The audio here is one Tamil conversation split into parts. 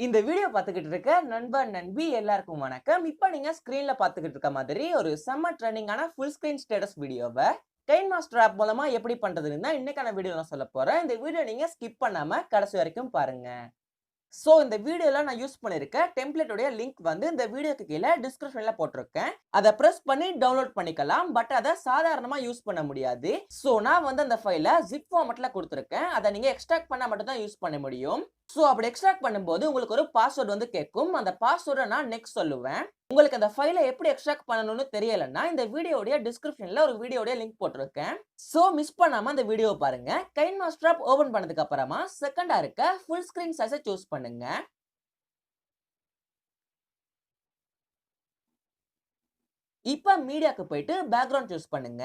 இந்த வீடியோ பார்த்துக்கிட்டு இருக்க நண்பன் நண்பி எல்லாருக்கும் வணக்கம். இப்போ நீங்க ஸ்கிரீன்ல பார்த்துக்கிட்டு இருக்க மாதிரி ஒரு செம்ம ட்ரெண்டிங்கான ஃபுல் ஸ்கிரீன் ஸ்டேட்டஸ் வீடியோவை கைன்மாஸ்டர் ஆப் மூலமா எப்படி பண்றதுன்னு தான் இன்னைக்கான வீடியோ நான் சொல்ல போறேன். இந்த வீடியோ நீங்க ஸ்கிப் பண்ணாம கடைசி வரைக்கும் பாருங்க. சோ இந்த வீடியோல நான் யூஸ் பண்ணிருக்க டெம்ப்ளேட்டோட லிங்க் வந்து இந்த வீடியோக்கு கீழே டிஸ்கிரிப்ஷன்ல போட்டிருக்கேன். அதை பிரஸ் பண்ணி டவுன்லோட் பண்ணிக்கலாம். பட் அதை சாதாரணமா யூஸ் பண்ண முடியாது. சோ நான் வந்து அந்த ஃபைலை zip ஃபார்மட்ல கொடுத்திருக்கேன். அதை நீங்க எக்ஸ்ட்ராக்ட் பண்ணா மட்டும் தான் யூஸ் பண்ண முடியும். சோ அப்படி எக்ஸ்ட்ராக்ட் பண்ணும்போது உங்களுக்கு ஒரு பாஸ்வேர்ட் வந்து கேட்கும். அந்த பாஸ்வேர்டை நான் நெக்ஸ்ட் சொல்லுவேன். உங்களுக்கு அந்த ஃபைலை எப்படி எக்ஸ்ட்ராக்ட் பண்ணணும்னு தெரியலன்னா இந்த வீடியோடைய டிஸ்கிரிப்ஷன்ல ஒரு வீடியோட லிங்க் போட்டிருக்கேன். சோ மிஸ் பண்ணாம அந்த வீடியோ பாருங்க. கைன்மாஸ்டர் ஆப் ஓபன் பண்ணதுக்கு அப்புறமா செகண்டா இருக்க ஃபுல் ஸ்கிரீன் சைஸை சூஸ் பண்ணுங்க. இப்ப மீடியாக்கு போயிட்டு பேக்ரவுண்ட் சூஸ் பண்ணுங்க.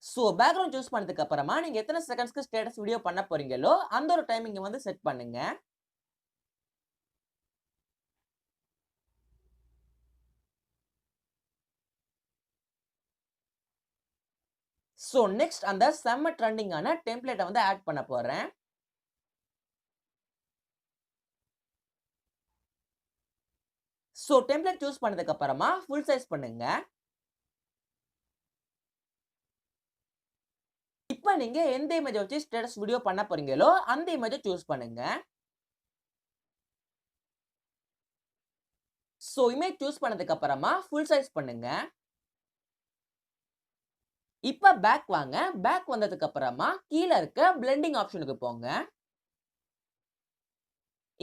சோ பேக்ரவுண்ட் சூஸ் பண்ணதுக்கு அப்புறமா நீங்க எத்தனை செகண்ட்ஸ்க்கு ஸ்டேட்டஸ் வீடியோ பண்ண போறீங்களோ அந்த ஒரு டைமிங் வந்து செட் பண்ணுங்க. சோ நெக்ஸ்ட் அந்த செம்ம ட்ரெண்டிங்கான டெம்ப்ளேட்டை வந்து ஆட் பண்ண போறேன். சோ டெம்ப்ளேட் சூஸ் பண்ணதுக்கு அப்புறமா ஃபுல் சைஸ் பண்ணுங்க. இப்போ நீங்க எந்த இமேஜ் வச்சு ஸ்டேட்டஸ் வீடியோ பண்ண போறீங்களோ அந்த இமேஜை சூஸ் பண்ணுங்க. சோ இமேஜ் சூஸ் பண்ணதுக்கு அப்புறமா ஃபுல் சைஸ் பண்ணுங்க. இப்ப பேக் வாங்க. பேக் வந்ததுக்கு அப்புறமா கீழ இருக்க பிளெண்டிங் ஆப்ஷனுக்கு போங்க.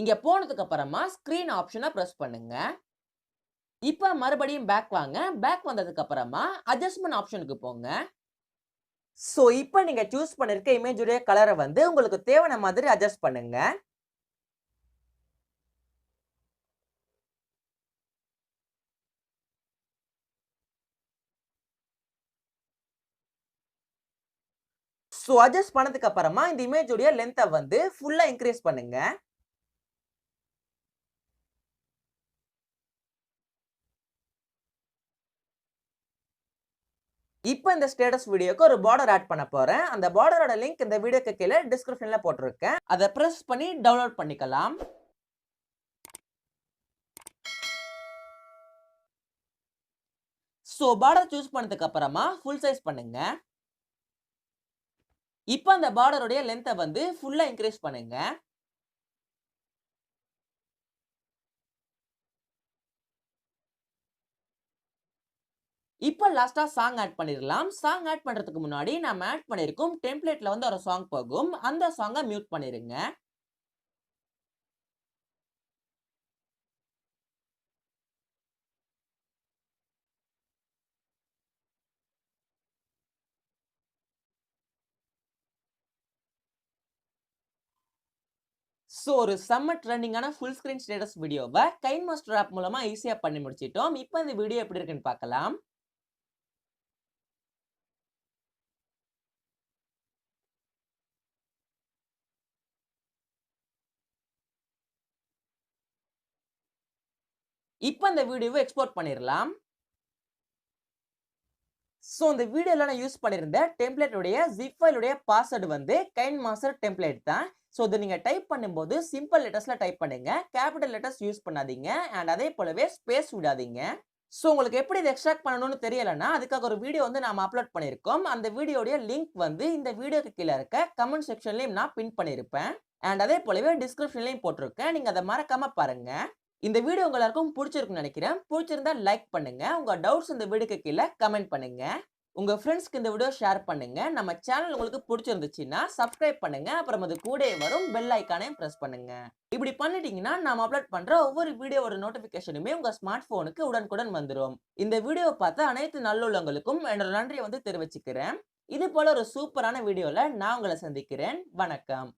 இங்க போனதுக்கு அப்புறமா ஸ்கிரீன் ஆப்ஷனை பிரஸ் பண்ணுங்க. இப்ப மறுபடியும் பேக் வாங்க. பேக் வந்ததுக்கு அப்புறமா அட்ஜஸ்ட்மென்ட் ஆப்ஷனுக்கு போங்க. சோ இப்ப நீங்க சூஸ் பண்ணிருக்க இமேஜ் உடைய கலரை வந்து உங்களுக்கு தேவையான மாதிரி அட்ஜஸ்ட் பண்ணுங்க. சோ அட்ஜஸ்ட் பண்ணதுக்கு அப்புறமா இந்த இமேஜ் உடைய லென்த்தை வந்து ஃபுல்லா இன்க்ரீஸ் பண்ணுங்க. இப்போ இந்த ஸ்டேட்டஸ் வீடியோக்கு ஒரு பார்டர் ஆட் பண்ண போறேன். அந்த பார்டரோட லிங்க் இந்த வீடியோக்கு கீழே டிஸ்கிரிப்ஷன்ல போட்டிருக்கேன். அதை பிரஸ் பண்ணி டவுன்லோட் பண்ணிக்கலாம். சோ பார்டர் சூஸ் பண்ணதுக்கு அப்புறமா ஃபுல் சைஸ் பண்ணுங்க. இப்போ அந்த பார்டரோட லென்த்தை வந்து ஃபுல்லா இன்க்ரீஸ் பண்ணுங்க. இப்போ லாஸ்டா சாங் ஆட் பண்ணிடலாம். சாங் ஆட் பண்றதுக்கு முன்னாடி நாம ஆட் பண்ணிருக்கோம் டெம்ப்ளேட்ல வந்து ஒரு சாங் போகும். அந்த சாங்கை மியூட் பண்ணிருங்க. சோ ஒரு செம்ம ட்ரெண்டிங்கான ஃபுல் ஸ்கிரீன் ஸ்டேட்டஸ் வீடியோவை கைன்மாஸ்டர் ஆப் மூலமா ஈஸியா பண்ணி முடிச்சிட்டோம். இப்போ இந்த வீடியோ எப்படி இருக்குன்னு பார்க்கலாம். இப்போ இந்த வீடியோவை எக்ஸ்போர்ட் பண்ணிடலாம். சோ இந்த வீடியோல நான் யூஸ் பண்ணிருந்த டெம்ப்ளேட்டோட zip ஃபைலுடைய பாஸ்வேர்ட் வந்து கைன்மாஸ்டர் டெம்ப்ளேட் தான். சோ இதை நீங்க டைப் பண்ணும்போது சிம்பிள் லெட்டர்ஸ்ல டைப் பண்ணுங்க. கேபிட்டல் லெட்டர்ஸ் யூஸ் பண்ணாதீங்க. அண்ட் அதே போலவே ஸ்பேஸ் விடாதீங்க. சோ உங்களுக்கு எப்படி இதை எக்ஸ்ட்ராக்ட் பண்ணணும்னு தெரியலன்னா அதுக்காக ஒரு வீடியோ வந்து நாம அப்லோட் பண்ணிருக்கோம். அந்த வீடியோட லிங்க் வந்து இந்த வீடியோக்கு கீழே இருக்க கமெண்ட் செக்ஷன்லயும் நான் பின் பண்ணிருப்பேன். அண்ட் அதே போலவே டிஸ்கிரிப்ஷன்லயும் போட்டிருக்கேன். நீங்க அதை மறக்காம பாருங்க. இந்த வீடியோ உங்க எல்லாருக்கும் பிடிச்சிருக்குன்னு நினைக்கிறேன். பிடிச்சிருந்தா லைக் பண்ணுங்க. உங்க டவுட்ஸ் இந்த வீடியோக்கு கீழே கமெண்ட் பண்ணுங்க. உங்க ஃப்ரெண்ட்ஸ்க்கு இந்த வீடியோ ஷேர் பண்ணுங்க. நம்ம சேனல் உங்களுக்கு பிடிச்சிருந்துச்சுன்னா சப்ஸ்கிரைப் பண்ணுங்க. அப்புறம் அது கூடவே வரும் பெல் ஐகானையும் பிரஸ் பண்ணுங்க. இப்படி பண்ணிட்டீங்கன்னா நாம அப்லோட் பண்ற ஒவ்வொரு வீடியோவோட நோட்டிபிகேஷனுமே உங்க ஸ்மார்ட் போனுக்கு உடனுக்குடன் வந்துடும். இந்த வீடியோ பார்த்த அனைத்து நல்லுள்ளங்களுக்கும் என்னோட நன்றியை வந்து தெரிவிச்சுக்கிறேன். இது போல ஒரு சூப்பரான வீடியோல நான் உங்களை சந்திக்கிறேன். வணக்கம்.